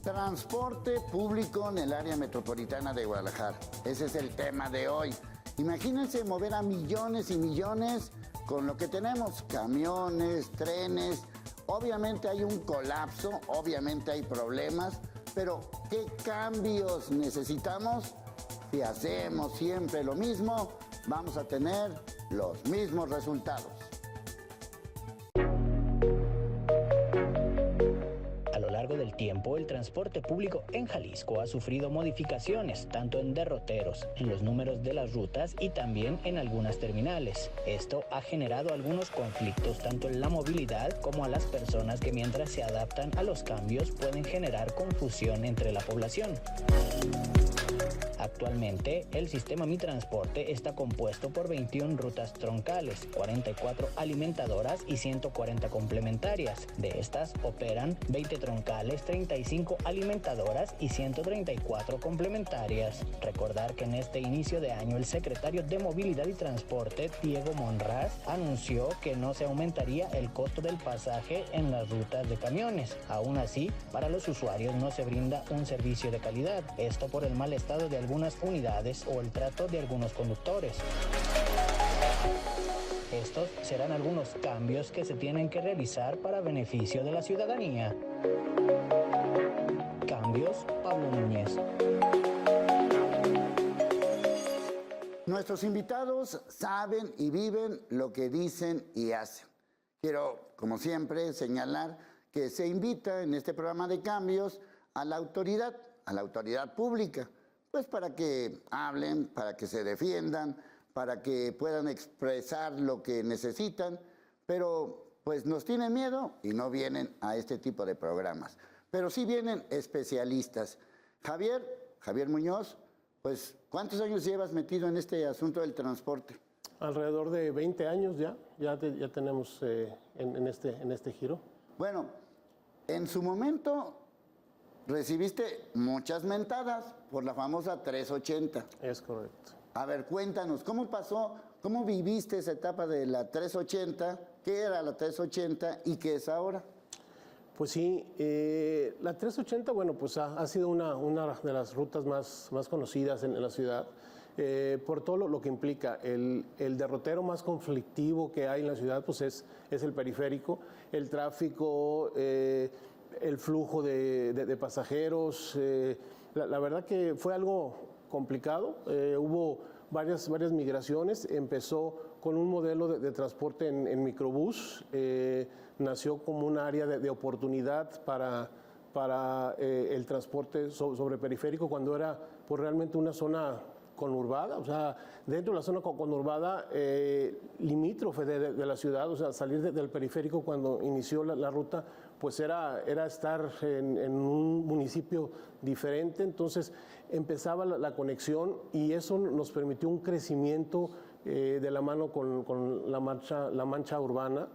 Transporte público en el área metropolitana de Guadalajara. Ese es el tema de hoy. Imagínense mover a millones y millones con lo que tenemos, camiones, trenes. Obviamente hay un colapso, obviamente hay problemas, pero ¿qué cambios necesitamos? Si hacemos siempre lo mismo, vamos a tener los mismos resultados. A lo largo del tiempo, el transporte público en Jalisco ha sufrido modificaciones, tanto en derroteros, en los números de las rutas y también en algunas terminales. Esto ha generado algunos conflictos tanto en la movilidad como a las personas que mientras se adaptan a los cambios pueden generar confusión entre la población. Actualmente, el sistema Mi Transporte está compuesto por 21 rutas troncales, 44 alimentadoras y 140 complementarias. De estas, operan 20 troncales, 35 alimentadoras y 134 complementarias. Recordar que en este inicio de año el secretario de Movilidad y Transporte, Diego Monraz, anunció que no se aumentaría el costo del pasaje en las rutas de camiones. Aún así, para los usuarios no se brinda un servicio de calidad. Esto por el mal estado de algunas unidades o el trato de algunos conductores. Estos serán algunos cambios que se tienen que realizar para beneficio de la ciudadanía. Cambios, Pablo Núñez. Nuestros invitados saben y viven lo que dicen y hacen. Quiero, como siempre, señalar que se invita en este programa de cambios a la autoridad pública, pues para que hablen, para que se defiendan, para que puedan expresar lo que necesitan, pero pues nos tienen miedo y no vienen a este tipo de programas. Pero sí vienen especialistas. Javier Muñoz, pues ¿cuántos años llevas metido en este asunto del transporte? Alrededor de 20 años ya tenemos en este giro. Bueno, en su momento recibiste muchas mentadas por la famosa 380. Es correcto. A ver, cuéntanos, ¿cómo pasó? ¿Cómo viviste esa etapa de la 380? ¿Qué era la 380 y qué es ahora? Pues sí, la 380, bueno, pues ha sido una de las rutas más conocidas en la ciudad, por todo lo que implica. El derrotero más conflictivo que hay en la ciudad, pues es el periférico, el tráfico, el flujo de pasajeros. La verdad que fue algo complicado. Hubo varias migraciones. Empezó con un modelo de transporte en microbús. Nació como un área de oportunidad para el transporte sobre periférico cuando era pues, realmente una zona conurbada, o sea, dentro de la zona conurbada limítrofe de la ciudad, o sea, salir del periférico cuando inició la ruta, pues era estar en un municipio diferente. Entonces empezaba la conexión y eso nos permitió un crecimiento de la mano con la mancha urbana.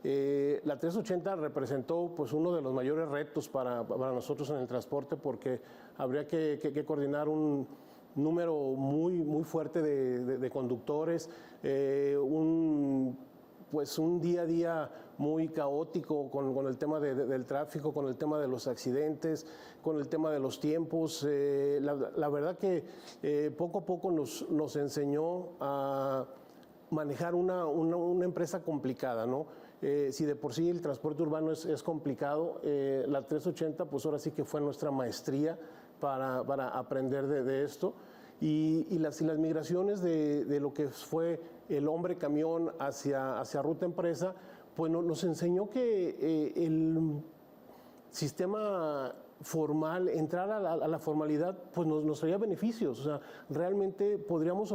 La 380 representó pues uno de los mayores retos para nosotros en el transporte, porque habría que coordinar un número muy fuerte de conductores, un día a día muy caótico con el tema del tráfico, con el tema de los accidentes, con el tema de los tiempos. La verdad que poco a poco nos enseñó a manejar una empresa complicada, ¿no? Si de por sí el transporte urbano es complicado, la 380 pues ahora sí que fue nuestra maestría para aprender de esto. Y las migraciones de lo que fue el hombre camión hacia ruta empresa, pues nos enseñó que el sistema formal, entrar a la formalidad, pues nos traía beneficios. O sea, realmente podríamos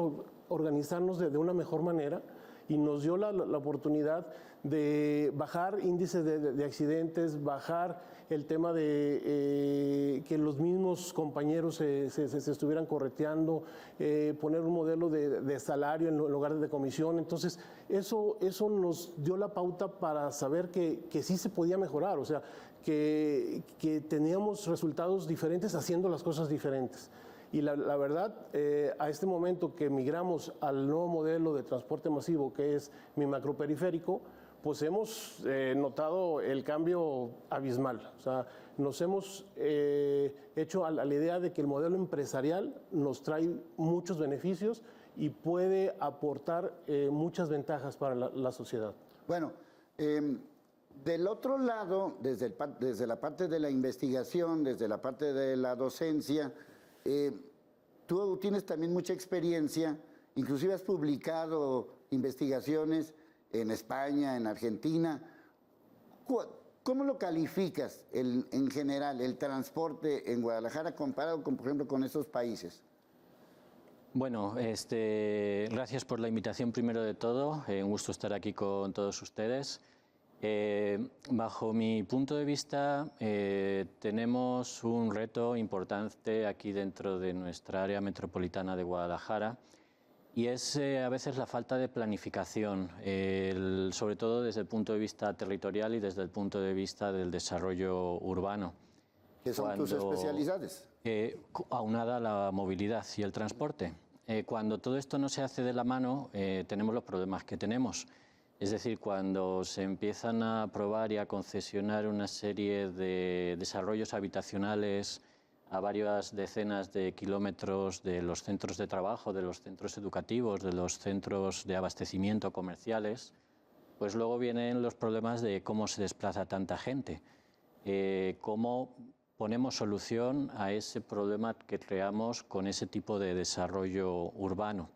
organizarnos de una mejor manera, y nos dio la oportunidad de bajar índices de accidentes, bajar el tema de que los mismos compañeros se estuvieran correteando, poner un modelo de salario en lugar de comisión. Entonces, eso nos dio la pauta para saber que sí se podía mejorar, o sea, que teníamos resultados diferentes haciendo las cosas diferentes. Y la verdad, a este momento que migramos al nuevo modelo de transporte masivo, que es mi macroperiférico, pues hemos notado el cambio abismal. O sea, nos hemos hecho a la idea de que el modelo empresarial nos trae muchos beneficios y puede aportar muchas ventajas para la sociedad. Bueno, del otro lado, desde la parte de la investigación, desde la parte de la docencia, tú tienes también mucha experiencia, inclusive has publicado investigaciones en España, en Argentina. ¿Cómo lo calificas en general el transporte en Guadalajara comparado con, por ejemplo, con esos países? Bueno, gracias por la invitación primero de todo. Un gusto estar aquí con todos ustedes. Bajo mi punto de vista, tenemos un reto importante aquí dentro de nuestra área metropolitana de Guadalajara, y es a veces la falta de planificación, sobre todo desde el punto de vista territorial y desde el punto de vista del desarrollo urbano. ¿Qué son tus especialidades? Aunada a la movilidad y el transporte. Cuando todo esto no se hace de la mano, tenemos los problemas que tenemos. Es decir, cuando se empiezan a aprobar y a concesionar una serie de desarrollos habitacionales a varias decenas de kilómetros de los centros de trabajo, de los centros educativos, de los centros de abastecimiento comerciales, pues luego vienen los problemas de cómo se desplaza tanta gente, cómo ponemos solución a ese problema que creamos con ese tipo de desarrollo urbano.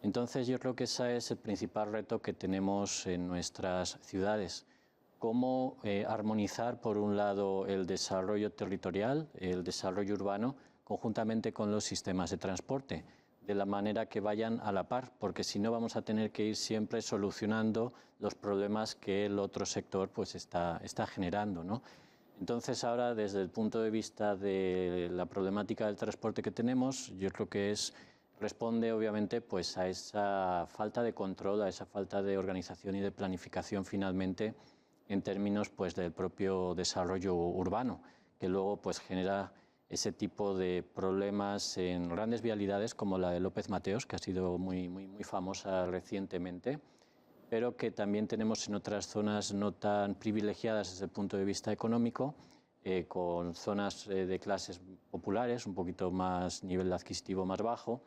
Entonces yo creo que ese es el principal reto que tenemos en nuestras ciudades. Cómo armonizar, por un lado, el desarrollo territorial, el desarrollo urbano, conjuntamente con los sistemas de transporte, de la manera que vayan a la par, porque si no vamos a tener que ir siempre solucionando los problemas que el otro sector pues, está generando, ¿no? Entonces ahora, desde el punto de vista de la problemática del transporte que tenemos, yo creo que responde obviamente pues, a esa falta de control, a esa falta de organización y de planificación finalmente, en términos pues, del propio desarrollo urbano, que luego pues, genera ese tipo de problemas en grandes vialidades como la de López Mateos, que ha sido muy famosa recientemente, pero que también tenemos en otras zonas no tan privilegiadas desde el punto de vista económico, con zonas de clases populares, un poquito más nivel adquisitivo más bajo,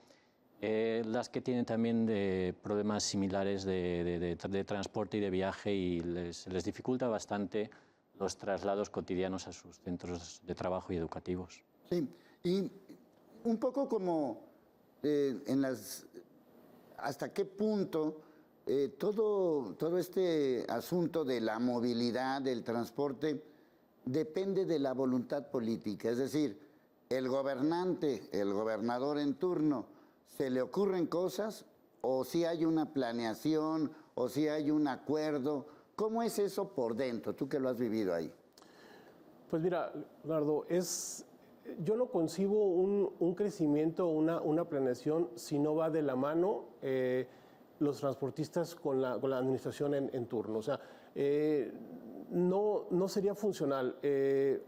las que tienen también problemas similares de transporte y de viaje, y les dificulta bastante los traslados cotidianos a sus centros de trabajo y educativos. Sí, y un poco como hasta qué punto todo este asunto de la movilidad, del transporte, depende de la voluntad política. Es decir, el gobernante, el gobernador en turno, ¿se le ocurren cosas o si hay una planeación o si hay un acuerdo? ¿Cómo es eso por dentro, tú que lo has vivido ahí? Pues mira, Leonardo, yo no concibo un crecimiento, una planeación si no va de la mano los transportistas con la administración en turno. O sea, no sería funcional.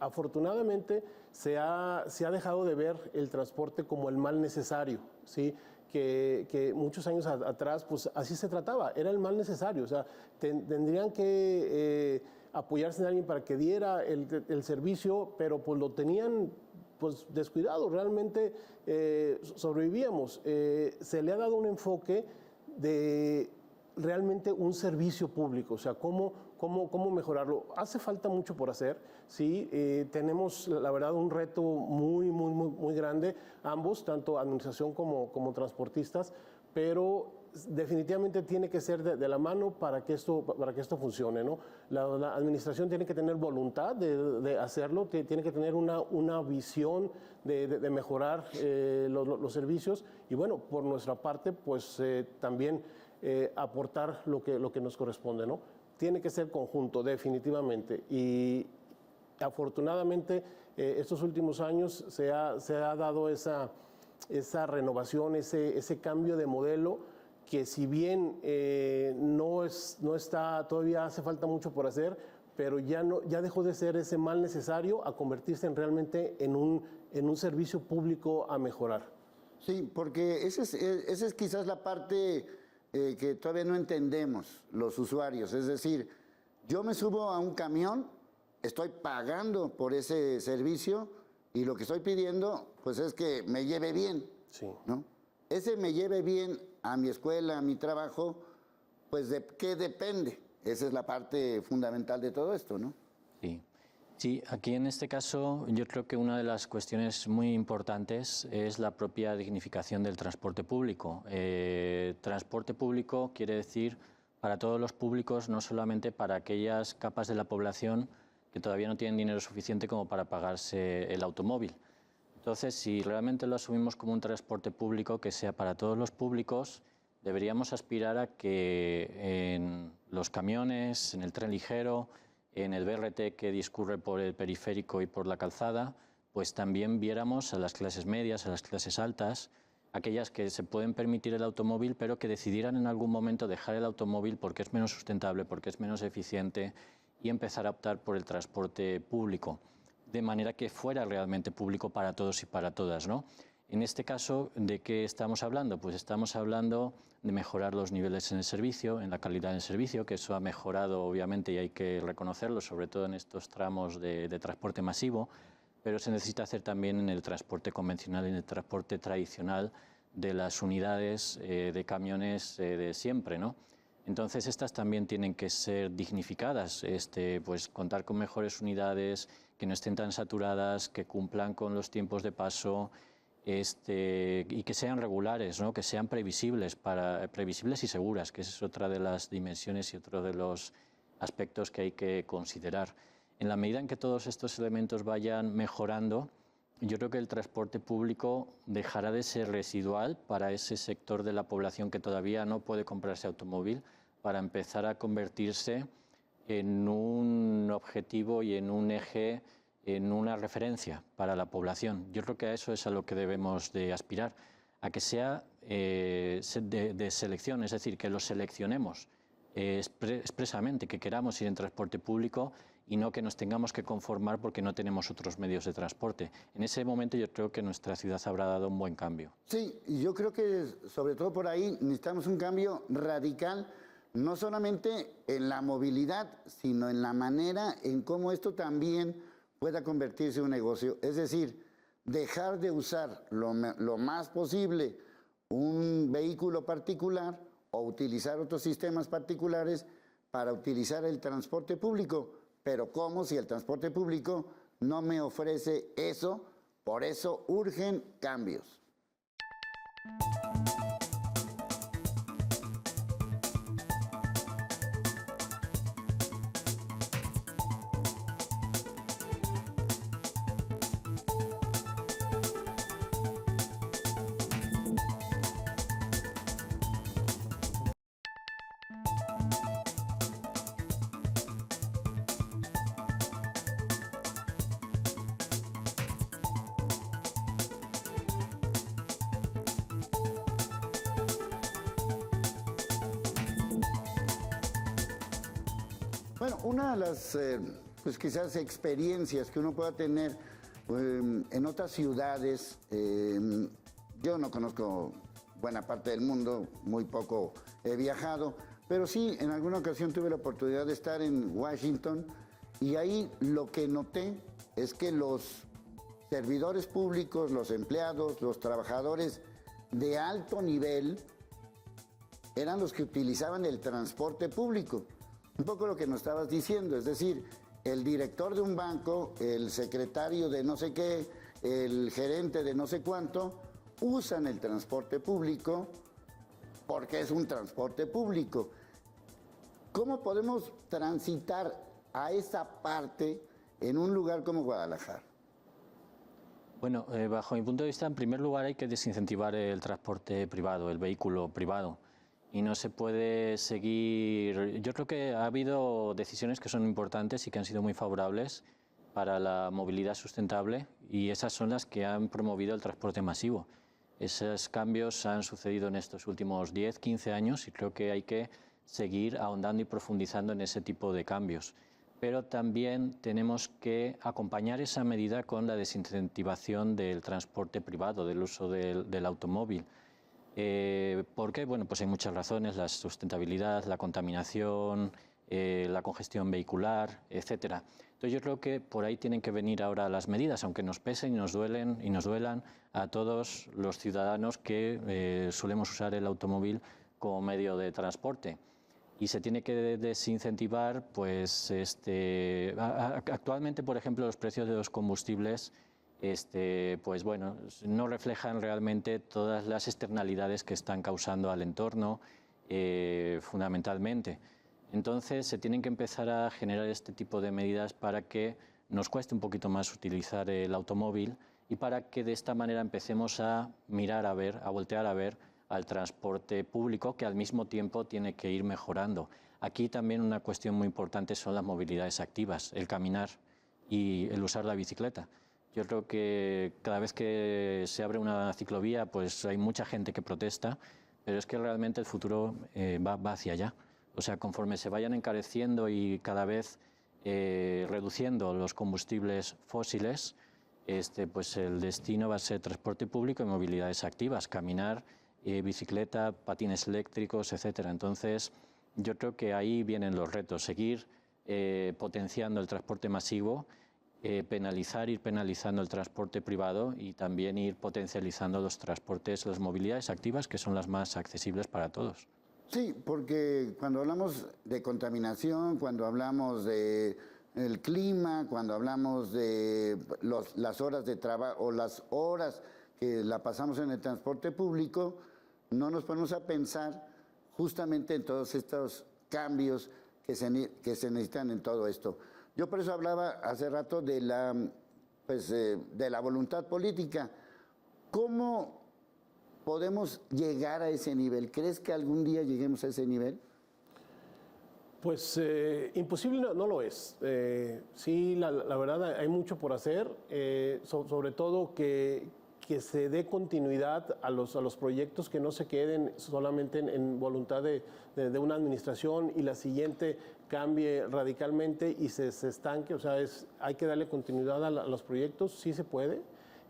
Afortunadamente se ha dejado de ver el transporte como el mal necesario, ¿sí? Que muchos años atrás pues así se trataba, era el mal necesario. O sea, tendrían que apoyarse en alguien para que diera el servicio, pero pues lo tenían pues descuidado, realmente sobrevivíamos. Se le ha dado un enfoque de realmente un servicio público, o sea, cómo mejorarlo. Hace falta mucho por hacer, sí, tenemos la verdad un reto muy grande, ambos, tanto administración como transportistas, pero definitivamente tiene que ser de la mano para que esto funcione, ¿no? La administración tiene que tener voluntad de hacerlo, tiene que tener una visión de mejorar los servicios, y bueno, por nuestra parte, pues también aportar lo que nos corresponde, ¿no? Tiene que ser conjunto, definitivamente, y afortunadamente estos últimos años se ha dado esa renovación, ese cambio de modelo, que si bien no está, todavía hace falta mucho por hacer, pero ya dejó de ser ese mal necesario a convertirse realmente en un servicio público a mejorar. Sí, porque esa es quizás la parte que todavía no entendemos los usuarios. Es decir, Yo me subo a un camión, estoy pagando por ese servicio y lo que estoy pidiendo pues es que me lleve bien, Sí. ¿no? Ese me lleve bien a mi escuela, a mi trabajo, pues ¿de qué depende? Esa es la parte fundamental de todo esto, ¿no? Sí. Sí, aquí en este caso yo creo que una de las cuestiones muy importantes es la propia dignificación del transporte público. Transporte público quiere decir para todos los públicos, no solamente para aquellas capas de la población que todavía no tienen dinero suficiente como para pagarse el automóvil. Entonces, si realmente lo asumimos como un transporte público que sea para todos los públicos, deberíamos aspirar a que en los camiones, en el tren ligero, en el BRT que discurre por el periférico y por la calzada, pues también viéramos a las clases medias, a las clases altas, aquellas que se pueden permitir el automóvil, pero que decidieran en algún momento dejar el automóvil porque es menos sustentable, porque es menos eficiente y empezar a optar por el transporte público, de manera que fuera realmente público para todos y para todas, ¿no? En este caso, ¿de qué estamos hablando? Pues estamos hablando de mejorar los niveles en el servicio, en la calidad del servicio, que eso ha mejorado obviamente y hay que reconocerlo, sobre todo en estos tramos de transporte masivo, pero se necesita hacer también en el transporte convencional, en el transporte tradicional de las unidades de camiones de siempre, ¿no? Entonces estas también tienen que ser dignificadas, pues contar con mejores unidades, que no estén tan saturadas, que cumplan con los tiempos de paso, y que sean regulares, ¿no? Que sean previsibles y seguras, que esa es otra de las dimensiones y otro de los aspectos que hay que considerar. En la medida en que todos estos elementos vayan mejorando, yo creo que el transporte público dejará de ser residual para ese sector de la población que todavía no puede comprarse automóvil, para empezar a convertirse en un objetivo y en un eje, en una referencia para la población. Yo creo que a eso es a lo que debemos de aspirar, a que sea de selección, es decir, que lo seleccionemos expresamente, que queramos ir en transporte público y no que nos tengamos que conformar porque no tenemos otros medios de transporte. En ese momento yo creo que nuestra ciudad habrá dado un buen cambio. Sí, y yo creo que sobre todo por ahí necesitamos un cambio radical, no solamente en la movilidad, sino en la manera en cómo esto también pueda convertirse en un negocio. Es decir, dejar de usar lo más posible un vehículo particular o utilizar otros sistemas particulares para utilizar el transporte público. Pero ¿cómo si el transporte público no me ofrece eso? Por eso urgen cambios. Bueno, una de las, pues quizás experiencias que uno pueda tener en otras ciudades, yo no conozco buena parte del mundo, muy poco he viajado, pero sí en alguna ocasión tuve la oportunidad de estar en Washington y ahí lo que noté es que los servidores públicos, los empleados, los trabajadores de alto nivel eran los que utilizaban el transporte público. Un poco lo que nos estabas diciendo, es decir, el director de un banco, el secretario de no sé qué, el gerente de no sé cuánto, usan el transporte público porque es un transporte público. ¿Cómo podemos transitar a esa parte en un lugar como Guadalajara? Bueno, bajo mi punto de vista, en primer lugar hay que desincentivar el transporte privado, el vehículo privado. Y no se puede seguir. Yo creo que ha habido decisiones que son importantes y que han sido muy favorables para la movilidad sustentable y esas son las que han promovido el transporte masivo. Esos cambios han sucedido en estos últimos 10, 15 años y creo que hay que seguir ahondando y profundizando en ese tipo de cambios. Pero también tenemos que acompañar esa medida con la desincentivación del transporte privado, del uso del automóvil. ¿Por qué? Bueno, pues hay muchas razones, la sustentabilidad, la contaminación, la congestión vehicular, etcétera. Entonces yo creo que por ahí tienen que venir ahora las medidas, aunque nos pesen y nos duelan a todos los ciudadanos que solemos usar el automóvil como medio de transporte. Y se tiene que desincentivar, pues, actualmente, por ejemplo, los precios de los combustibles, pues bueno, no reflejan realmente todas las externalidades que están causando al entorno, fundamentalmente. Entonces, se tienen que empezar a generar este tipo de medidas para que nos cueste un poquito más utilizar el automóvil y para que de esta manera empecemos a mirar a ver, a voltear a ver al transporte público, que al mismo tiempo tiene que ir mejorando. Aquí también una cuestión muy importante son las movilidades activas, el caminar y el usar la bicicleta. Yo creo que cada vez que se abre una ciclovía, pues hay mucha gente que protesta, pero es que realmente el futuro va hacia allá. O sea, conforme se vayan encareciendo y cada vez reduciendo los combustibles fósiles, pues el destino va a ser transporte público y movilidades activas, caminar, bicicleta, patines eléctricos, etcétera. Entonces, yo creo que ahí vienen los retos, seguir potenciando el transporte masivo, ir penalizando el transporte privado y también ir potencializando los transportes, las movilidades activas, que son las más accesibles para todos. Sí, porque cuando hablamos de contaminación, cuando hablamos de el clima, cuando hablamos de las horas de trabajo o las horas que la pasamos en el transporte público, no nos ponemos a pensar justamente en todos estos cambios que se necesitan en todo esto. Yo por eso hablaba hace rato de la voluntad política. ¿Cómo podemos llegar a ese nivel? ¿Crees que algún día lleguemos a ese nivel? Pues imposible no lo es. Sí, la verdad hay mucho por hacer, sobre todo que se dé continuidad a los proyectos, que no se queden solamente en voluntad de una administración y la siguiente cambie radicalmente y se estanque. O sea, hay que darle continuidad a los proyectos, sí se puede.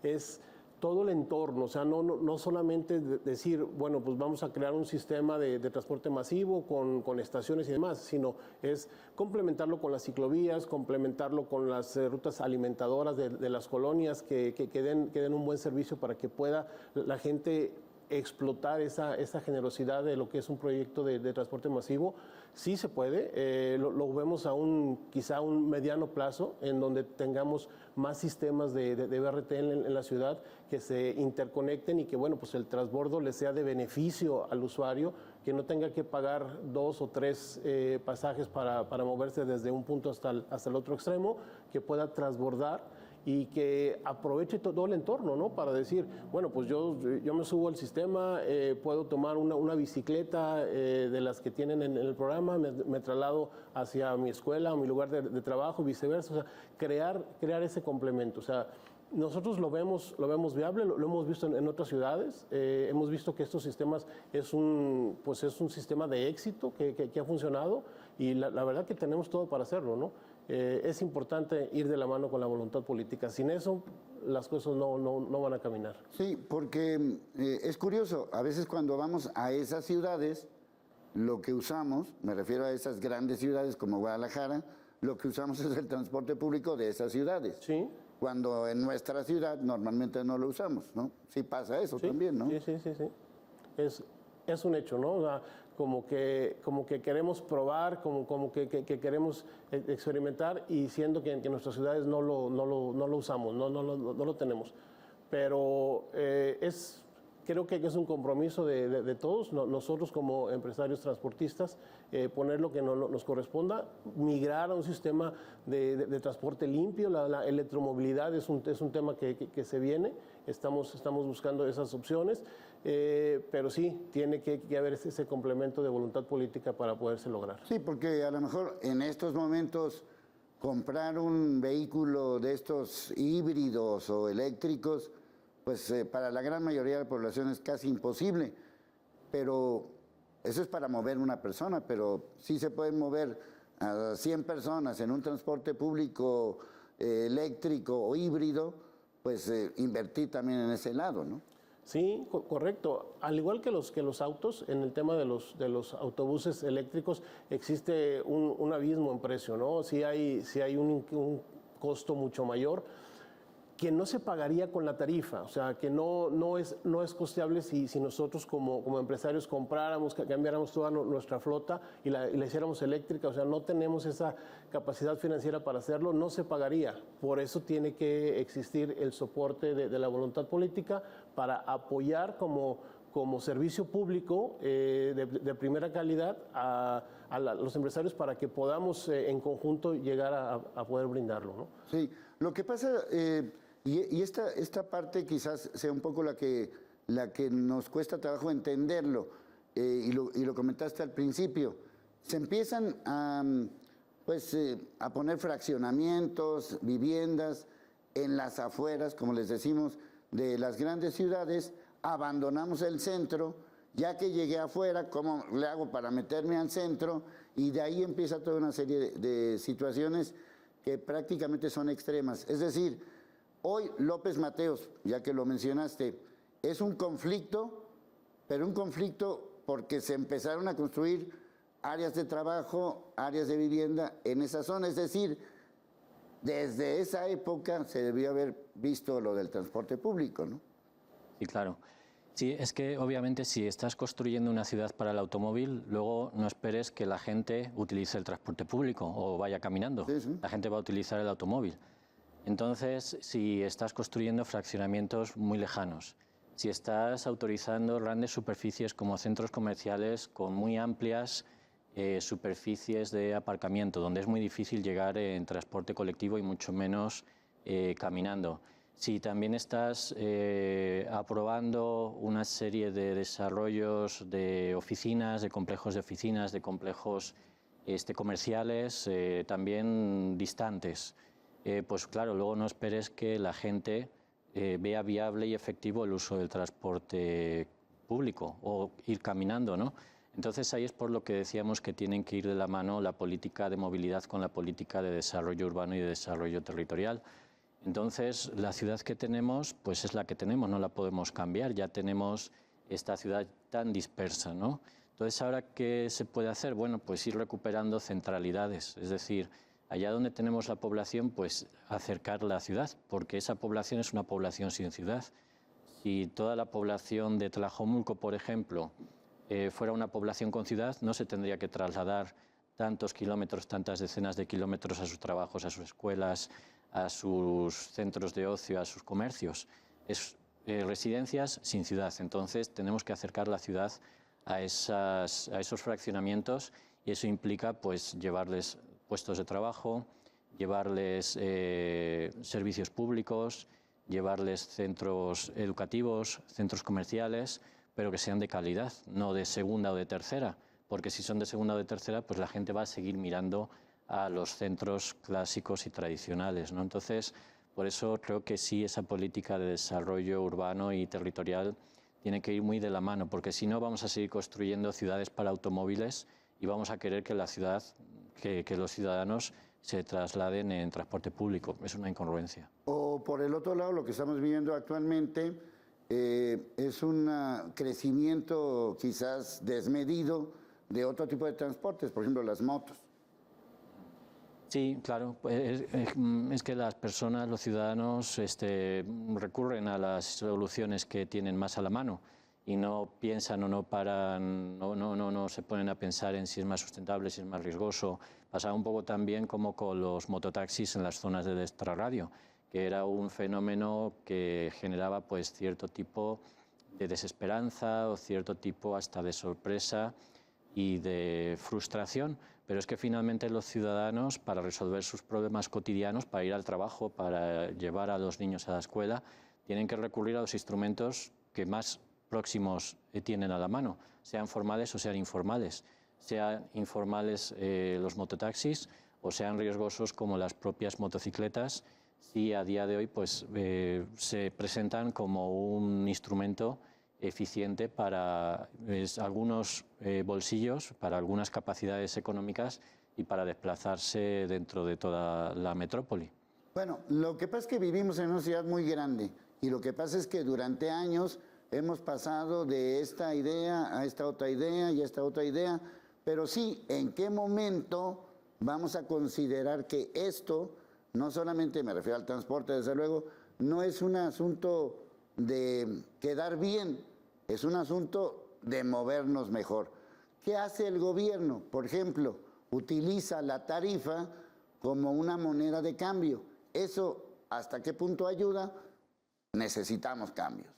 Es todo el entorno, o sea, no solamente decir, bueno, pues vamos a crear un sistema de transporte masivo con estaciones y demás, sino es complementarlo con las ciclovías, complementarlo con las rutas alimentadoras de las colonias que den un buen servicio para que pueda la gente explotar esa generosidad de lo que es un proyecto de transporte masivo. Sí se puede, lo vemos quizá a un mediano plazo, en donde tengamos más sistemas de BRT en la ciudad que se interconecten y que, bueno, pues el transbordo le sea de beneficio al usuario, que no tenga que pagar 2 o 3 pasajes para moverse desde un punto hasta el otro extremo, que pueda transbordar y que aproveche todo el entorno, ¿no? Para decir, bueno, pues yo me subo al sistema, puedo tomar una bicicleta de las que tienen en el programa, me traslado hacia mi escuela o mi lugar de trabajo, viceversa. O sea, crear ese complemento. O sea, nosotros lo vemos viable, lo hemos visto en otras ciudades, hemos visto que estos sistemas es un sistema de éxito que ha funcionado y la verdad que tenemos todo para hacerlo, ¿no? Es importante ir de la mano con la voluntad política. Sin eso, las cosas no van a caminar. Sí, porque es curioso, a veces cuando vamos a esas ciudades, lo que usamos, me refiero a esas grandes ciudades como Guadalajara, lo que usamos es el transporte público de esas ciudades. Sí. Cuando en nuestra ciudad normalmente no lo usamos, ¿no? Sí pasa eso también, ¿no? Sí. Es un hecho, ¿no? O sea, como que queremos probar, como que queremos experimentar y siendo que en nuestras ciudades no lo usamos, no lo tenemos. Pero creo que es un compromiso de todos, nosotros como empresarios transportistas, poner lo que nos corresponda, migrar a un sistema de transporte limpio. La electromovilidad es un tema que se viene, estamos buscando esas opciones, pero sí, tiene que haber ese complemento de voluntad política para poderse lograr. Sí, porque a lo mejor en estos momentos comprar un vehículo de estos híbridos o eléctricos, pues para la gran mayoría de la población es casi imposible, pero eso es para mover una persona, pero sí se pueden mover a 100 personas en un transporte público eléctrico o híbrido, pues invertir también en ese lado, ¿no? Sí, correcto. Al igual que los autos, en el tema de los autobuses eléctricos existe un abismo en precio, ¿no? Sí hay un costo mucho mayor que no se pagaría con la tarifa, o sea, que no es costeable si nosotros como empresarios compráramos, cambiáramos toda nuestra flota y la hiciéramos eléctrica, o sea, no tenemos esa capacidad financiera para hacerlo, no se pagaría. Por eso tiene que existir el soporte de la voluntad política para apoyar como servicio público de primera calidad a los empresarios para que podamos en conjunto llegar a poder brindarlo, ¿no? Sí, lo que pasa, y esta parte quizás sea un poco la que nos cuesta trabajo entenderlo, y lo comentaste al principio, se empiezan a poner fraccionamientos, viviendas en las afueras, como les decimos, de las grandes ciudades, abandonamos el centro, ya que llegué afuera, ¿cómo le hago para meterme al centro? Y de ahí empieza toda una serie de situaciones que prácticamente son extremas. Es decir, hoy López Mateos, ya que lo mencionaste, es un conflicto, pero un conflicto porque se empezaron a construir áreas de trabajo, áreas de vivienda en esa zona. Es decir, desde esa época se debió haber visto lo del transporte público, ¿no? Sí, claro. Sí, es que obviamente si estás construyendo una ciudad para el automóvil, luego no esperes que la gente utilice el transporte público o vaya caminando. Sí, sí. La gente va a utilizar el automóvil. Entonces, si estás construyendo fraccionamientos muy lejanos, si estás autorizando grandes superficies como centros comerciales con muy amplias superficies de aparcamiento, donde es muy difícil llegar en transporte colectivo y mucho menos caminando. Si también estás aprobando una serie de desarrollos de oficinas, de complejos comerciales, también distantes, pues claro, luego no esperes que la gente vea viable y efectivo el uso del transporte público o ir caminando, ¿no? Entonces ahí es por lo que decíamos que tienen que ir de la mano la política de movilidad con la política de desarrollo urbano y de desarrollo territorial. Entonces la ciudad que tenemos pues es la que tenemos, no la podemos cambiar, ya tenemos esta ciudad tan dispersa, ¿no? Entonces ahora ¿qué se puede hacer? Bueno, pues ir recuperando centralidades, es decir, allá donde tenemos la población, pues acercar la ciudad, porque esa población es una población sin ciudad. Si toda la población de Tlajomulco, por ejemplo, fuera una población con ciudad, no se tendría que trasladar tantos kilómetros, tantas decenas de kilómetros a sus trabajos, a sus escuelas, a sus centros de ocio, a sus comercios. Es residencias sin ciudad. Entonces tenemos que acercar la ciudad a esos fraccionamientos y eso implica pues llevarles puestos de trabajo, llevarles servicios públicos, llevarles centros educativos, centros comerciales, pero que sean de calidad, no de segunda o de tercera, porque si son de segunda o de tercera, pues la gente va a seguir mirando a los centros clásicos y tradicionales, ¿no? Entonces, por eso creo que sí, esa política de desarrollo urbano y territorial tiene que ir muy de la mano, porque si no vamos a seguir construyendo ciudades para automóviles y vamos a querer que la ciudad, que los ciudadanos se trasladen en transporte público. Es una incongruencia. O por el otro lado, lo que estamos viviendo actualmente es un crecimiento quizás desmedido de otro tipo de transportes, por ejemplo, las motos. Sí, claro. Es que las personas, los ciudadanos, recurren a las soluciones que tienen más a la mano y no piensan o no paran, no se ponen a pensar en si es más sustentable, si es más riesgoso. Pasaba un poco también como con los mototaxis en las zonas de extrarradio, que era un fenómeno que generaba pues cierto tipo de desesperanza o cierto tipo hasta de sorpresa y de frustración, pero es que finalmente los ciudadanos, para resolver sus problemas cotidianos, para ir al trabajo, para llevar a los niños a la escuela, tienen que recurrir a los instrumentos que más próximos tienen a la mano, sean formales o sean informales. Sean informales los mototaxis o sean riesgosos como las propias motocicletas, si a día de hoy pues, se presentan como un instrumento eficiente para algunos bolsillos, para algunas capacidades económicas y para desplazarse dentro de toda la metrópoli. Bueno, lo que pasa es que vivimos en una ciudad muy grande y lo que pasa es que durante años hemos pasado de esta idea a esta otra idea y a esta otra idea, pero sí, ¿en qué momento vamos a considerar que esto, no solamente me refiero al transporte, desde luego, no es un asunto de quedar bien, es un asunto de movernos mejor? ¿Qué hace el gobierno? Por ejemplo, utiliza la tarifa como una moneda de cambio. ¿Eso hasta qué punto ayuda? Necesitamos cambios.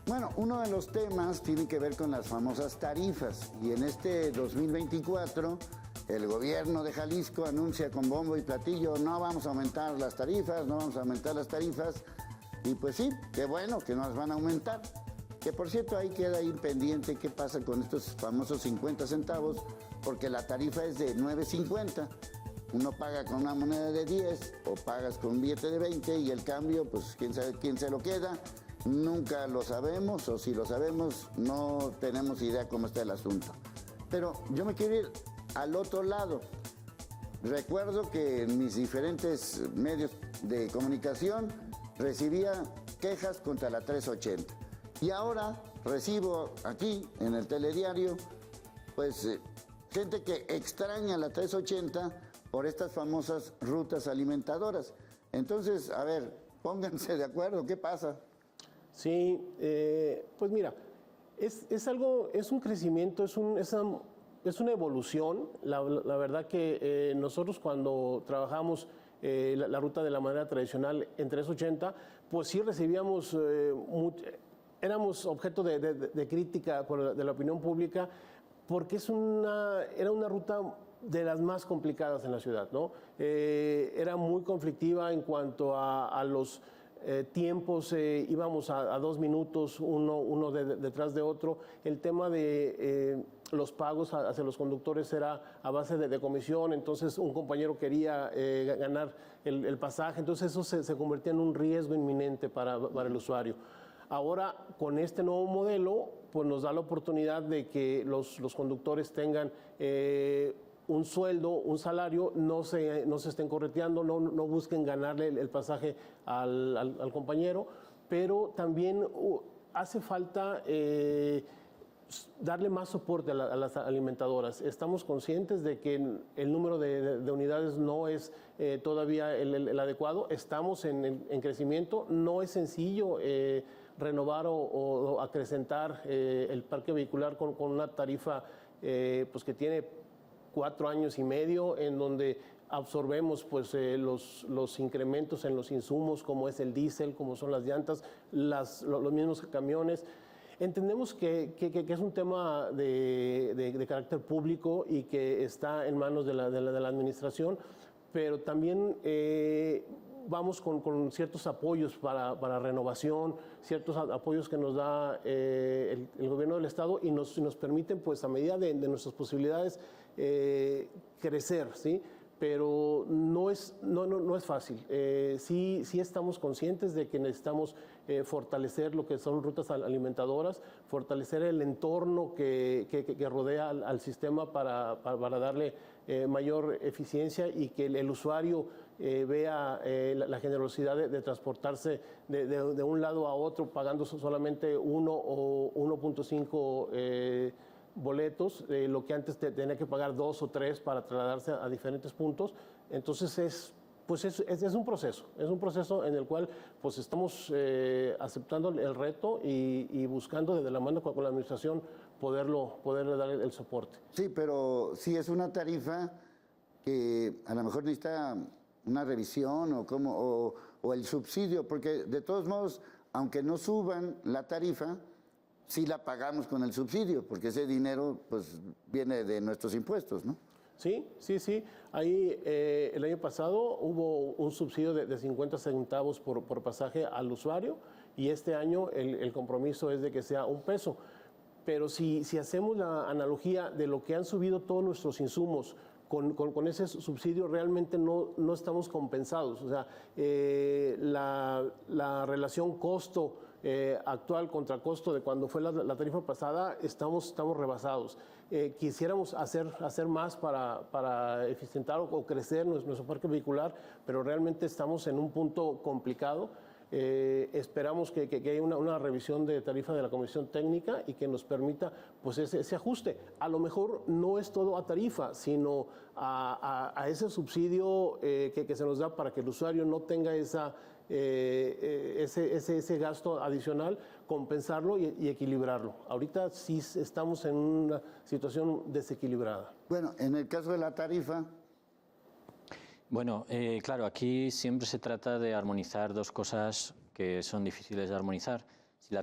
Bueno, uno de los temas tiene que ver con las famosas tarifas, y en este 2024 el gobierno de Jalisco anuncia con bombo y platillo: no vamos a aumentar las tarifas, no vamos a aumentar las tarifas, y pues sí, qué bueno que nos van a aumentar. Que por cierto, ahí queda ahí pendiente qué pasa con estos famosos 50 centavos, porque la tarifa es de 9.50. Uno paga con una moneda de 10 o pagas con un billete de 20, y el cambio, pues quién sabe quién se lo queda. Nunca lo sabemos, o si lo sabemos, no tenemos idea cómo está el asunto. Pero yo me quiero ir al otro lado. Recuerdo que en mis diferentes medios de comunicación recibía quejas contra la 380. Y ahora recibo aquí, en el telediario, pues gente que extraña la 380 por estas famosas rutas alimentadoras. Entonces, a ver, pónganse de acuerdo, ¿qué pasa? Sí, pues mira, es algo, es un crecimiento, es una evolución. La verdad que nosotros cuando trabajamos la ruta de la manera tradicional en 380, pues sí recibíamos, éramos objeto de crítica de la opinión pública, porque era una ruta de las más complicadas en la ciudad, ¿no? Era muy conflictiva en cuanto a los tiempos, íbamos a 2 minutos, uno detrás de otro. El tema de los pagos hacia los conductores era a base de comisión, entonces un compañero quería ganar el pasaje, entonces eso se convertía en un riesgo inminente para el usuario. Ahora, con este nuevo modelo, pues nos da la oportunidad de que los conductores tengan un sueldo, un salario, no se estén correteando, no busquen ganarle el pasaje al compañero, pero también hace falta darle más soporte a las alimentadoras. Estamos conscientes de que el número de unidades no es todavía el adecuado, estamos en crecimiento, no es sencillo renovar o acrecentar el parque vehicular con una tarifa pues que tiene 4 años y medio, en donde absorbemos pues, los incrementos en los insumos, como es el diésel, como son las llantas, los mismos camiones. Entendemos que es un tema de carácter público y que está en manos de la administración, pero también vamos con ciertos apoyos para renovación, ciertos apoyos que nos da el gobierno del estado y nos permiten, pues a medida de nuestras posibilidades, crecer, ¿sí? Pero no es fácil. Sí estamos conscientes de que necesitamos fortalecer lo que son rutas alimentadoras, fortalecer el entorno que rodea al sistema para darle mayor eficiencia y que el usuario vea la generosidad de transportarse de un lado a otro pagando solamente 1 o 1.5 boletos, lo que antes tenía que pagar 2 o 3 para trasladarse a diferentes puntos. Entonces es un proceso en el cual pues estamos aceptando el reto y buscando desde la mano con la administración poderle dar el soporte. Sí, pero sí es una tarifa que a lo mejor necesita una revisión o el subsidio, porque de todos modos, aunque no suban la tarifa, sí la pagamos con el subsidio, porque ese dinero pues viene de nuestros impuestos, ¿no? Sí. Ahí el año pasado hubo un subsidio de 50 centavos por pasaje al usuario y este año el compromiso es de que sea $1. Pero si hacemos la analogía de lo que han subido todos nuestros insumos con ese subsidio, realmente no estamos compensados. O sea, la relación costo actual contra costo de cuando fue la tarifa pasada, estamos rebasados. Quisiéramos hacer más para eficientar o crecer nuestro parque vehicular, pero realmente estamos en un punto complicado. Esperamos que haya una revisión de tarifa de la Comisión Técnica y que nos permita pues ese ajuste. A lo mejor no es todo a tarifa, sino a ese subsidio que se nos da para que el usuario no tenga ese gasto adicional, compensarlo y equilibrarlo. Ahorita sí estamos en una situación desequilibrada. Bueno, en el caso de la tarifa, Bueno, claro, aquí siempre se trata de armonizar dos cosas que son difíciles de armonizar. Si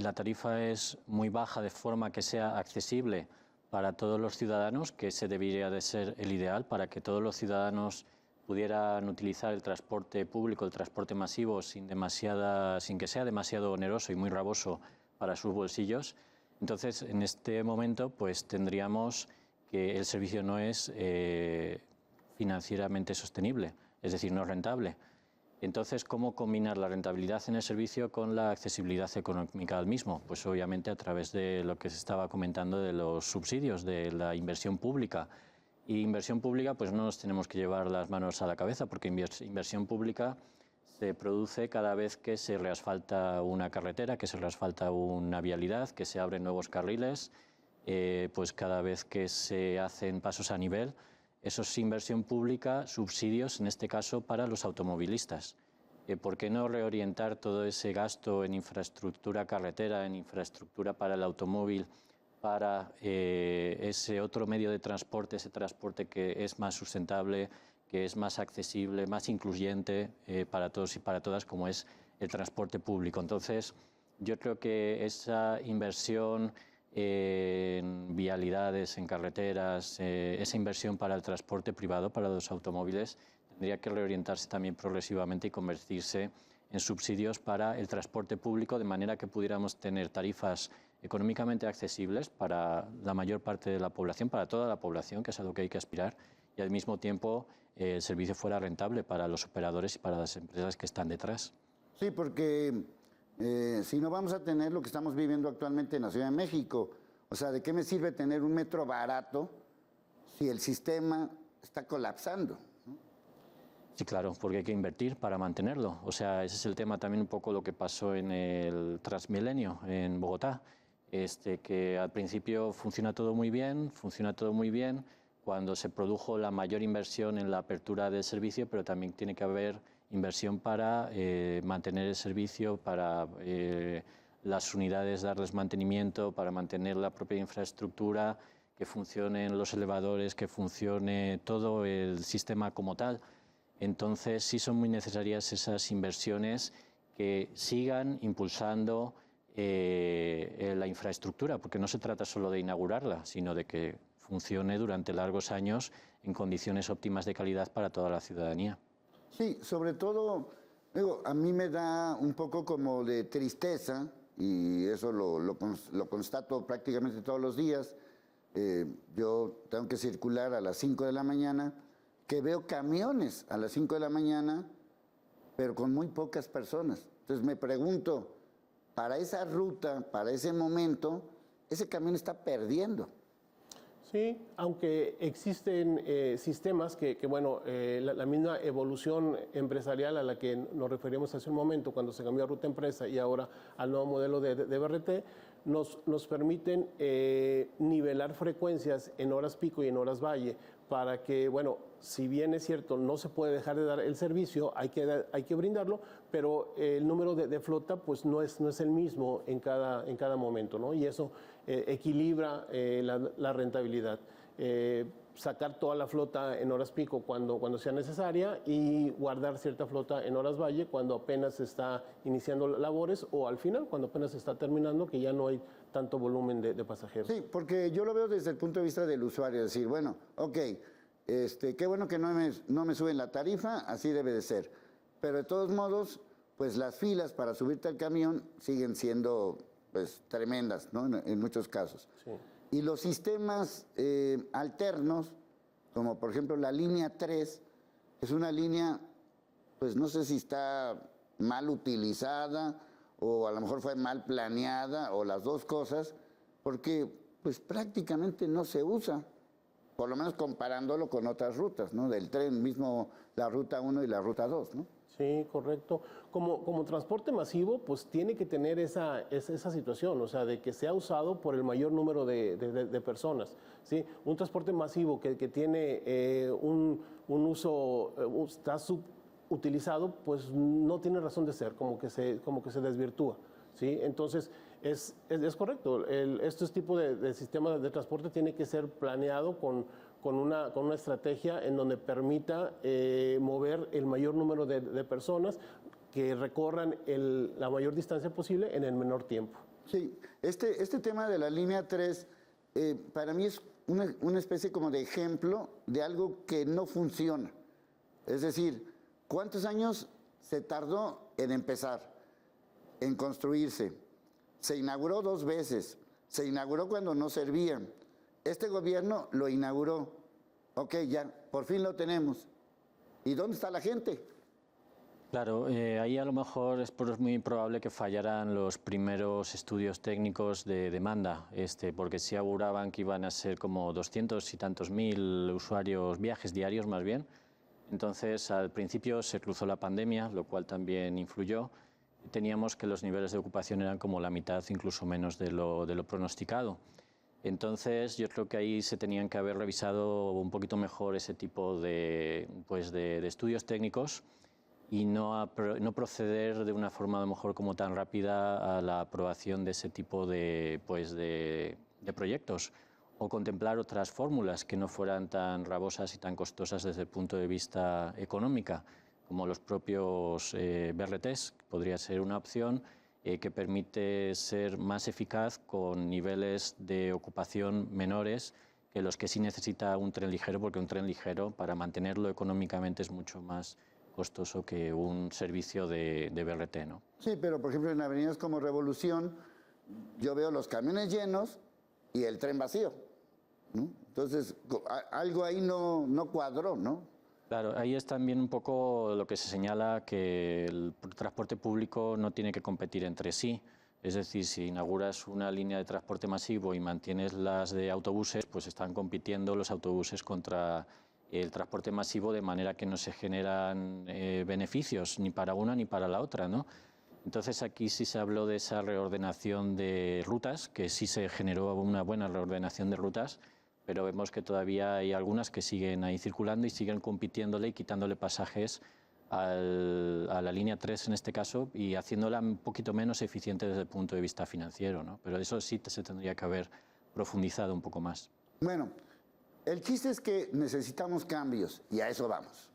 la tarifa es muy baja de forma que sea accesible para todos los ciudadanos, que ese debería de ser el ideal, para que todos los ciudadanos pudieran utilizar el transporte público, el transporte masivo, sin que sea demasiado oneroso y muy gravoso para sus bolsillos. Entonces, en este momento, pues tendríamos que el servicio no es financieramente sostenible, es decir, no rentable. Entonces, ¿cómo combinar la rentabilidad en el servicio con la accesibilidad económica al mismo? Pues obviamente a través de lo que se estaba comentando de los subsidios, de la inversión pública. Y inversión pública, pues no nos tenemos que llevar las manos a la cabeza, porque inversión pública se produce cada vez que se reasfalta una carretera, que se reasfalta una vialidad, que se abren nuevos carriles, pues cada vez que se hacen pasos a nivel. Eso es inversión pública, subsidios, en este caso, para los automovilistas. ¿Por qué no reorientar todo ese gasto en infraestructura carretera, en infraestructura para el automóvil, para ese otro medio de transporte, ese transporte que es más sustentable, que es más accesible, más incluyente para todos y para todas, como es el transporte público? Entonces, yo creo que esa inversión en vialidades, en carreteras, esa inversión para el transporte privado, para los automóviles, tendría que reorientarse también progresivamente y convertirse en subsidios para el transporte público, de manera que pudiéramos tener tarifas económicamente accesibles para la mayor parte de la población, para toda la población, que es a lo que hay que aspirar, y al mismo tiempo el servicio fuera rentable para los operadores y para las empresas que están detrás. sí, porque si no vamos a tener lo que estamos viviendo actualmente en la Ciudad de México, o sea, ¿de qué me sirve tener un metro barato si el sistema está colapsando? Sí, claro, porque hay que invertir para mantenerlo. O sea, ese es el tema también un poco lo que pasó en el Transmilenio en Bogotá, que al principio funciona todo muy bien, cuando se produjo la mayor inversión en la apertura del servicio, pero también tiene que haber inversión para mantener el servicio, para las unidades darles mantenimiento, para mantener la propia infraestructura, que funcionen los elevadores, que funcione todo el sistema como tal. Entonces sí son muy necesarias esas inversiones que sigan impulsando la infraestructura, porque no se trata solo de inaugurarla, sino de que funcione durante largos años en condiciones óptimas de calidad para toda la ciudadanía. Sí, sobre todo, digo, a mí me da un poco como de tristeza, y eso lo constato prácticamente todos los días. Yo tengo que circular a las 5 de la mañana, que veo camiones a las 5 de la mañana, pero con muy pocas personas. Entonces me pregunto, para esa ruta, para ese momento, ese camión está perdiendo. Sí, aunque existen sistemas que bueno, la misma evolución empresarial a la que nos referíamos hace un momento, cuando se cambió a ruta empresa y ahora al nuevo modelo de BRT, nos permiten nivelar frecuencias en horas pico y en horas valle, para que, bueno, si bien es cierto, no se puede dejar de dar el servicio, hay que brindarlo, pero el número de flota pues no es el mismo en cada momento, ¿no? Y eso equilibra la rentabilidad. Sacar toda la flota en horas pico cuando sea necesaria y guardar cierta flota en horas valle cuando apenas se está iniciando labores, o al final cuando apenas se está terminando, que ya no hay tanto volumen de pasajeros. Sí, porque yo lo veo desde el punto de vista del usuario, decir, bueno, ok, qué bueno que no me suben la tarifa, así debe de ser. Pero de todos modos, pues las filas para subirte al camión siguen siendo pues tremendas, ¿no? En muchos casos. Sí. Y los sistemas alternos, como por ejemplo la línea 3, es una línea, pues no sé si está mal utilizada o a lo mejor fue mal planeada o las dos cosas, porque pues prácticamente no se usa, por lo menos comparándolo con otras rutas, ¿no? Del tren mismo, la ruta 1 y la ruta 2, ¿no? Sí, correcto. Como transporte masivo, pues tiene que tener esa situación, o sea, de que sea usado por el mayor número de personas, ¿sí? Un transporte masivo que tiene un uso, está subutilizado, pues no tiene razón de ser, como que se desvirtúa, ¿sí? Entonces, es correcto. Estos tipos de sistemas de transporte tiene que ser planeado con una estrategia en donde permita mover el mayor número de personas que recorran la mayor distancia posible en el menor tiempo. Sí, este tema de la línea 3 para mí es una especie como de ejemplo de algo que no funciona. Es decir, ¿cuántos años se tardó en empezar, en construirse? Se inauguró 2 veces, se inauguró cuando no servían. Este gobierno lo inauguró. Ok, ya, por fin lo tenemos. ¿Y dónde está la gente? Claro, ahí a lo mejor es muy probable que fallaran los primeros estudios técnicos de demanda, porque sí auguraban que iban a ser como 200 y tantos mil usuarios, viajes diarios más bien. Entonces, al principio se cruzó la pandemia, lo cual también influyó. Teníamos que los niveles de ocupación eran como la mitad, incluso menos de lo pronosticado. Entonces, yo creo que ahí se tenían que haber revisado un poquito mejor ese tipo de estudios técnicos y no proceder de una forma a lo mejor como tan rápida a la aprobación de ese tipo de proyectos, o contemplar otras fórmulas que no fueran tan gravosas y tan costosas desde el punto de vista económico, como los propios BRTs, que podría ser una opción que permite ser más eficaz con niveles de ocupación menores que los que sí necesita un tren ligero, porque un tren ligero para mantenerlo económicamente es mucho más costoso que un servicio de BRT, ¿no? Sí, pero por ejemplo en avenidas como Revolución yo veo los camiones llenos y el tren vacío, ¿no? Entonces algo ahí no cuadró, ¿no? Claro, ahí es también un poco lo que se señala, que el transporte público no tiene que competir entre sí. Es decir, si inauguras una línea de transporte masivo y mantienes las de autobuses, pues están compitiendo los autobuses contra el transporte masivo, de manera que no se generan beneficios ni para una ni para la otra, ¿no? Entonces aquí sí se habló de esa reordenación de rutas, que sí se generó una buena reordenación de rutas, pero vemos que todavía hay algunas que siguen ahí circulando y siguen compitiéndole y quitándole pasajes a la línea 3 en este caso, y haciéndola un poquito menos eficiente desde el punto de vista financiero, ¿no? Pero eso sí se tendría que haber profundizado un poco más. Bueno, el chiste es que necesitamos cambios y a eso vamos.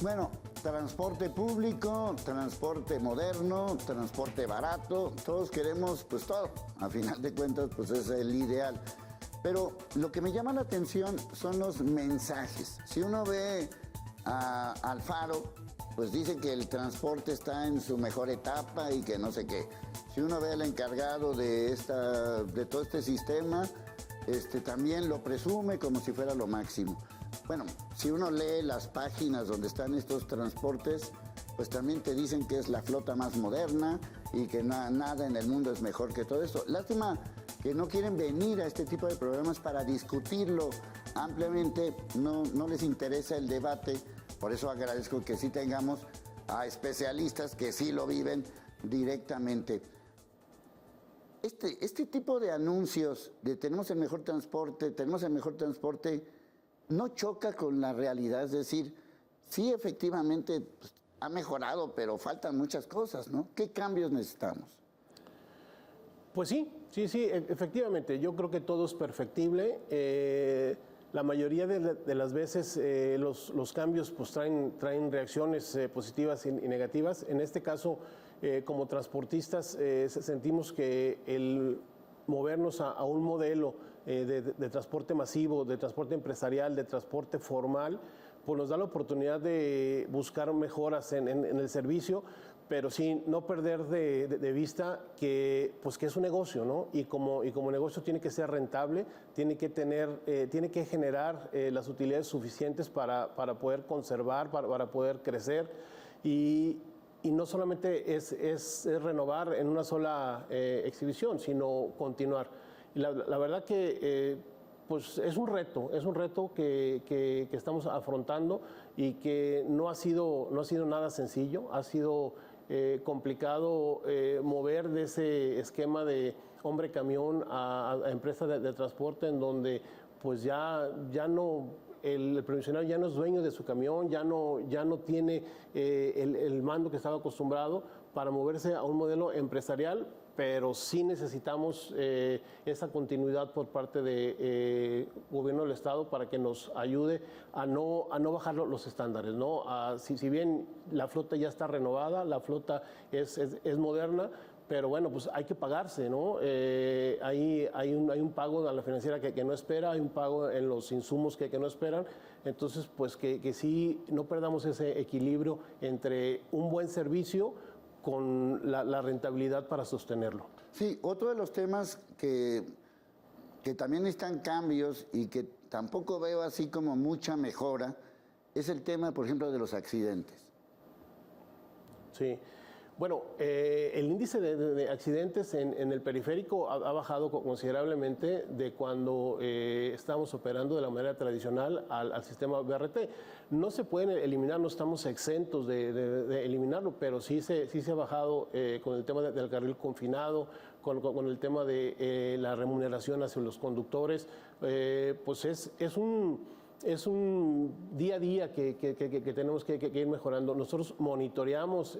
Bueno, transporte público, transporte moderno, transporte barato, todos queremos pues todo, a final de cuentas pues es el ideal. Pero lo que me llama la atención son los mensajes. Si uno ve a Alfaro, pues dice que el transporte está en su mejor etapa y que no sé qué. Si uno ve al encargado de todo este sistema, también lo presume como si fuera lo máximo. Bueno, si uno lee las páginas donde están estos transportes, pues también te dicen que es la flota más moderna y que nada en el mundo es mejor que todo esto. Lástima que no quieren venir a este tipo de programas para discutirlo ampliamente, no les interesa el debate, por eso agradezco que sí tengamos a especialistas que sí lo viven directamente. este tipo de anuncios de tenemos el mejor transporte, no choca con la realidad. Es decir, sí, efectivamente pues, ha mejorado, pero faltan muchas cosas, ¿no? ¿Qué cambios necesitamos? Pues sí, efectivamente. Yo creo que todo es perfectible. La mayoría de las veces los cambios pues, traen reacciones positivas y negativas. En este caso, como transportistas, sentimos que el movernos a un modelo de transporte masivo, de transporte empresarial, de transporte formal, pues nos da la oportunidad de buscar mejoras en el servicio, pero sin no perder de vista que es un negocio, ¿no? Y como negocio tiene que ser rentable, tiene que generar las utilidades suficientes para poder conservar, para poder crecer y no solamente es renovar en una sola exhibición, sino continuar. Y la verdad que pues es un reto que estamos afrontando y que no ha sido nada sencillo, ha sido complicado mover de ese esquema de hombre-camión a empresa de transporte en donde pues ya no, el provisional ya no es dueño de su camión, ya no tiene el mando que estaba acostumbrado para moverse a un modelo empresarial, pero sí necesitamos esa continuidad por parte del gobierno del Estado para que nos ayude a no bajar los estándares, ¿no? Si bien la flota ya está renovada, la flota es moderna, pero bueno, pues hay que pagarse, ¿no? Hay un pago a la financiera que no espera, hay un pago en los insumos que no esperan. Entonces, pues que sí no perdamos ese equilibrio entre un buen servicio con la rentabilidad para sostenerlo. Sí, otro de los temas que también están cambios y que tampoco veo así como mucha mejora es el tema, por ejemplo, de los accidentes. Sí. Bueno, el índice de accidentes en el periférico ha bajado considerablemente de cuando estábamos operando de la manera tradicional al sistema BRT. No se pueden eliminar, no estamos exentos de eliminarlo, pero sí se ha bajado con el tema del carril confinado, con el tema de la remuneración hacia los conductores. Pues es un día a día que tenemos que ir mejorando. Nosotros monitoreamos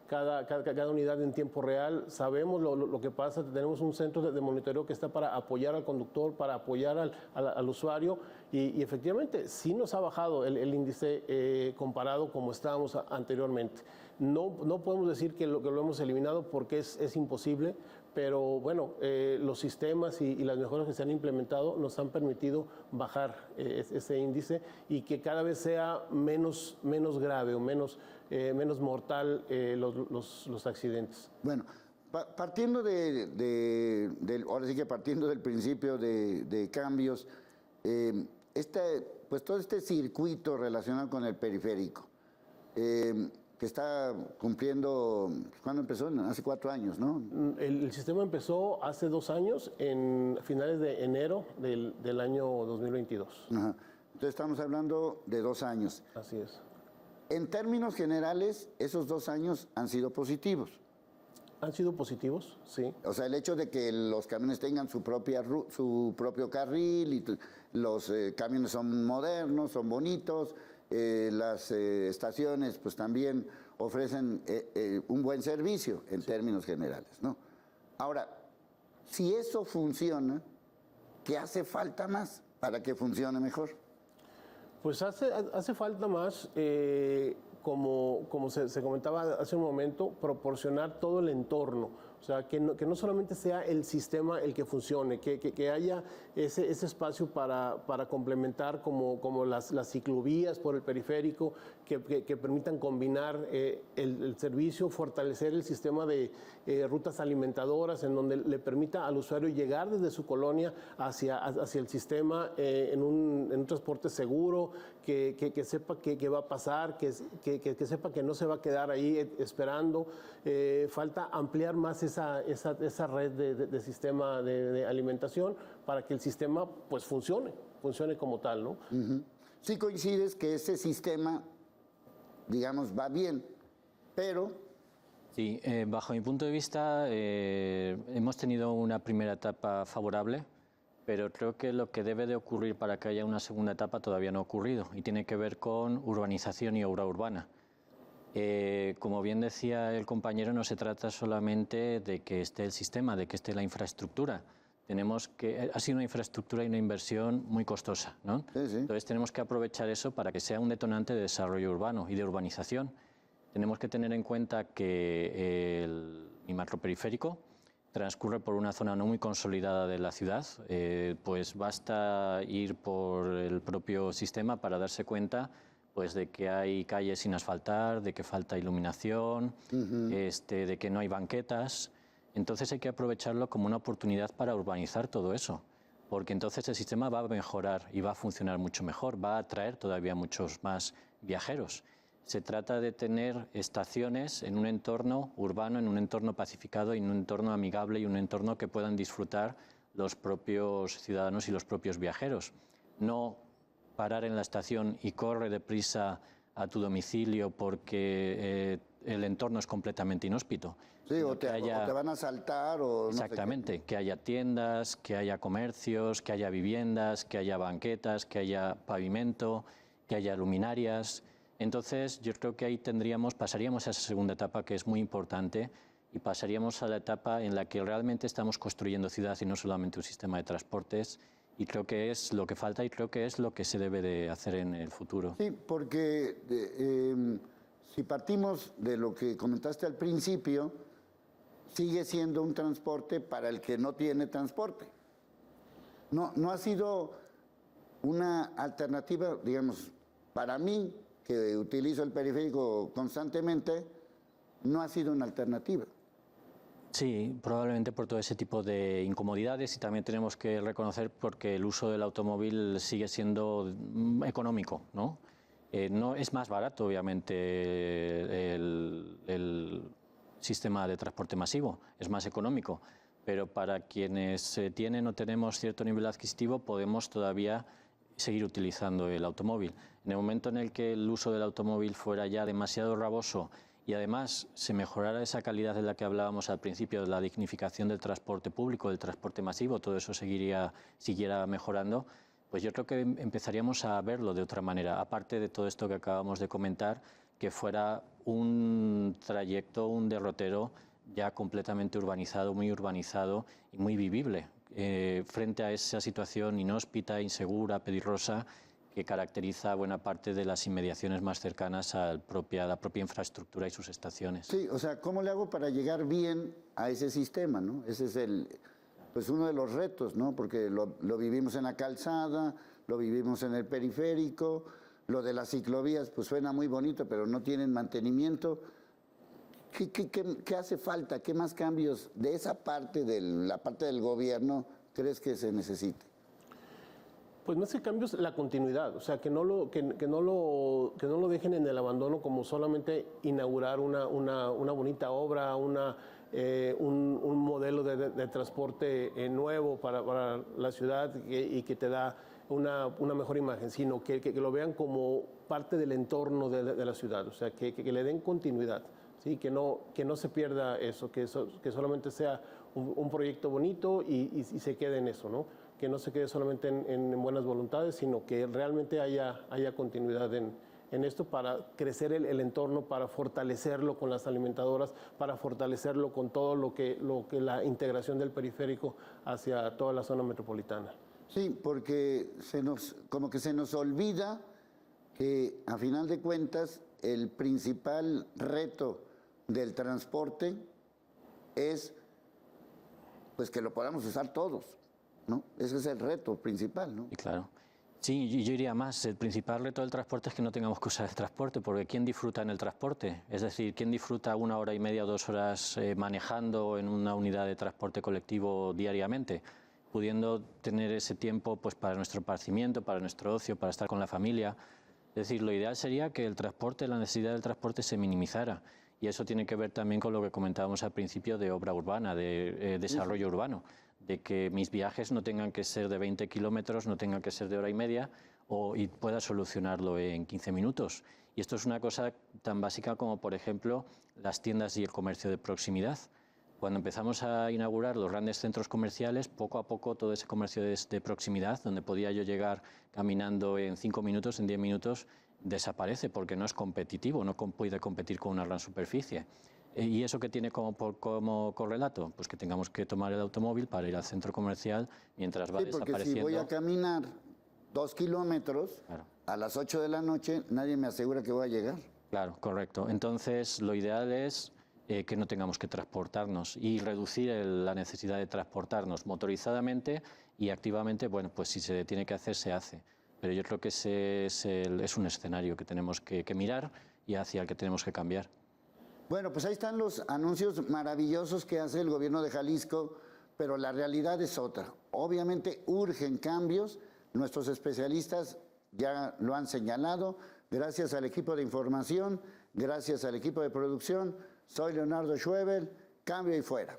cada unidad en tiempo real, sabemos lo que pasa, tenemos un centro de monitoreo que está para apoyar al conductor, para apoyar al usuario y efectivamente sí nos ha bajado el índice comparado como estábamos anteriormente. No podemos decir que lo hemos eliminado porque es imposible, pero bueno, los sistemas y las mejoras que se han implementado nos han permitido bajar ese índice y que cada vez sea menos grave o menos mortal los accidentes. Bueno, partiendo ahora sí que partiendo del principio de cambios, pues todo este circuito relacionado con el periférico, que está cumpliendo, ¿cuándo empezó? Hace 4 años, ¿no? El sistema empezó hace 2 años, en finales de enero del año 2022. Ajá. Entonces estamos hablando de 2 años. Así es. En términos generales, esos 2 años han sido positivos. ¿Han sido positivos? Sí. O sea, el hecho de que los camiones tengan su propio carril y los camiones son modernos, son bonitos, las estaciones pues también ofrecen un buen servicio en términos generales, ¿no? Ahora, si eso funciona, ¿qué hace falta más para que funcione mejor? Pues hace falta más, como se comentaba hace un momento, proporcionar todo el entorno. O sea, que no solamente sea el sistema el que funcione, que haya ese espacio para complementar como las ciclovías por el periférico, que permitan combinar el servicio, fortalecer el sistema de rutas alimentadoras en donde le permita al usuario llegar desde su colonia hacia el sistema en un transporte seguro, que sepa qué va a pasar, que sepa que no se va a quedar ahí esperando. Falta ampliar más esa red de sistema de alimentación para que el sistema pues funcione como tal, ¿no? Uh-huh. Sí coincides que ese sistema, digamos, va bien, pero Sí, bajo mi punto de vista hemos tenido una primera etapa favorable, pero creo que lo que debe de ocurrir para que haya una segunda etapa todavía no ha ocurrido y tiene que ver con urbanización y obra urbana. Como bien decía el compañero, no se trata solamente de que esté el sistema, de que esté la infraestructura. Ha sido una infraestructura y una inversión muy costosa, ¿no? Sí, sí. Entonces tenemos que aprovechar eso para que sea un detonante de desarrollo urbano y de urbanización. Tenemos que tener en cuenta que mi macroperiférico transcurre por una zona no muy consolidada de la ciudad, pues basta ir por el propio sistema para darse cuenta pues de que hay calles sin asfaltar, de que falta iluminación, de que no hay banquetas. Entonces hay que aprovecharlo como una oportunidad para urbanizar todo eso, porque entonces el sistema va a mejorar y va a funcionar mucho mejor, va a atraer todavía muchos más viajeros. Se trata de tener estaciones en un entorno urbano, en un entorno pacificado, en un entorno amigable y un entorno que puedan disfrutar los propios ciudadanos y los propios viajeros. No parar en la estación y corre deprisa a tu domicilio porque el entorno es completamente inhóspito. Sí, o te van a asaltar o exactamente, no sé qué. que haya tiendas, que haya comercios, que haya viviendas, que haya banquetas, que haya pavimento, que haya luminarias. Entonces yo creo que ahí pasaríamos a esa segunda etapa que es muy importante y pasaríamos a la etapa en la que realmente estamos construyendo ciudad y no solamente un sistema de transportes. Y creo que es lo que falta y creo que es lo que se debe de hacer en el futuro. Sí, porque si partimos de lo que comentaste al principio, sigue siendo un transporte para el que no tiene transporte. No ha sido una alternativa, digamos, para mí, que utilizo el periférico constantemente, no ha sido una alternativa. Sí, probablemente por todo ese tipo de incomodidades y también tenemos que reconocer porque el uso del automóvil sigue siendo económico, ¿no? No es más barato, obviamente, el sistema de transporte masivo, es más económico, pero para quienes tienen o tenemos cierto nivel adquisitivo podemos todavía seguir utilizando el automóvil. En el momento en el que el uso del automóvil fuera ya demasiado gravoso y además se mejorara esa calidad de la que hablábamos al principio, de la dignificación del transporte público, del transporte masivo, todo eso siguiera mejorando, pues yo creo que empezaríamos a verlo de otra manera, aparte de todo esto que acabamos de comentar, que fuera un trayecto, un derrotero ya completamente urbanizado, muy urbanizado y muy vivible, frente a esa situación inhóspita, insegura, peligrosa, que caracteriza buena parte de las inmediaciones más cercanas a la propia infraestructura y sus estaciones. Sí, o sea, ¿cómo le hago para llegar bien a ese sistema, ¿no? Ese es pues uno de los retos, ¿no? Porque lo vivimos en la calzada, lo vivimos en el periférico, lo de las ciclovías, pues suena muy bonito, pero no tienen mantenimiento. ¿Qué hace falta? ¿Qué más cambios de esa parte, de la parte del gobierno, crees que se necesite? Pues más que cambios, la continuidad, o sea, que no lo dejen en el abandono como solamente inaugurar una bonita obra, un modelo de transporte nuevo para la ciudad y que te da una mejor imagen, sino que lo vean como parte del entorno de la ciudad, o sea, que le den continuidad, ¿sí? Que no se pierda eso, que solamente sea un proyecto bonito y se quede en eso, ¿no? Que no se quede solamente en buenas voluntades, sino que realmente haya continuidad en esto para crecer el entorno, para fortalecerlo con las alimentadoras, para fortalecerlo con todo lo que la integración del periférico hacia toda la zona metropolitana. Sí, porque como que se nos olvida que a final de cuentas el principal reto del transporte es pues que lo podamos usar todos, ¿no? Ese es el reto principal, ¿no? Y claro. Sí, yo iría más. El principal reto del transporte es que no tengamos que usar el transporte, porque ¿quién disfruta en el transporte? Es decir, ¿quién disfruta 1 hora y media o 2 horas manejando en una unidad de transporte colectivo diariamente? Pudiendo tener ese tiempo pues, para nuestro esparcimiento, para nuestro ocio, para estar con la familia. Es decir, lo ideal sería que el transporte, la necesidad del transporte se minimizara. Y eso tiene que ver también con lo que comentábamos al principio de obra urbana, de desarrollo urbano, de que mis viajes no tengan que ser de 20 kilómetros, no tengan que ser de hora y media, y pueda solucionarlo en 15 minutos. Y esto es una cosa tan básica como, por ejemplo, las tiendas y el comercio de proximidad. Cuando empezamos a inaugurar los grandes centros comerciales, poco a poco todo ese comercio de proximidad, donde podía yo llegar caminando en 5 minutos, en 10 minutos, desaparece porque no es competitivo, no puede competir con una gran superficie. ¿Y eso qué tiene como correlato? Pues que tengamos que tomar el automóvil para ir al centro comercial mientras va Sí, porque desapareciendo. si voy a caminar 2 kilómetros Claro. a las 8 de la noche, nadie me asegura que voy a llegar. Claro, correcto. Entonces, lo ideal es que no tengamos que transportarnos y reducir la necesidad de transportarnos motorizadamente y activamente. Bueno, pues si se tiene que hacer, se hace. Pero yo creo que ese es un escenario que tenemos que mirar y hacia el que tenemos que cambiar. Bueno, pues ahí están los anuncios maravillosos que hace el gobierno de Jalisco, pero la realidad es otra. Obviamente urgen cambios, nuestros especialistas ya lo han señalado, gracias al equipo de información, gracias al equipo de producción. Soy Leonardo Schwebel, cambio y fuera.